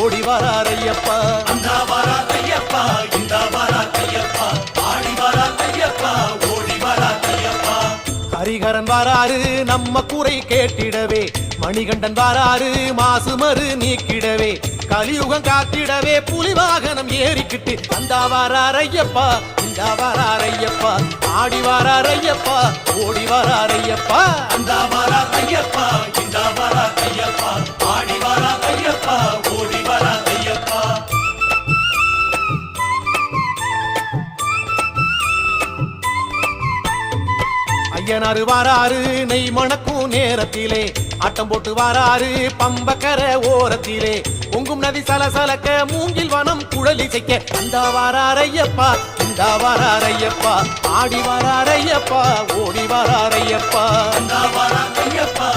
ஓடி வரார் ஐயப்பா. அந்த வரார் ஐயப்பா, இந்த வரார் ஐயப்பா, ஆடி வரார் ஐயப்பா, ஓடி வரார் ஐயப்பா. ஹரிகரன் வராரு நம்ம குறை கேட்டிடவே, மணிகண்டன் வராரு மாசுமறு நீக்கிடவே, கலியுகம் காத்திடவே புலி வாகனம் ஏறிக்கிட்டு அந்த வரார் ஐயப்பா, இந்த வரார் ஐயப்பா, ஆடி வரார் ஐயப்பா, ஓடி வரார் ஐயப்பா. அந்த வரார் ஐயப்பா, இந்த வரார் ஐயப்பா, ஆடி வரார் ஐயப்பா, ஓடி வரார் ஐயப்பா. ஐயனாரு வாராரு நெய் மணக்கும் நேரத்திலே, ஆட்டம் போட்டு வாராரு பம்பக்கர ஓரத்திலே, பொங்கும் நதி சலசலக்க மூங்கில் வனம் குழலிசைக்க அந்த வாரார் ஐயப்பா, இந்த வாரார் ஐயப்பா, ஆடி வரார் ஐயப்பா, ஓடி வரார் ஐயப்பா. அந்த வரார் ஐயப்பா,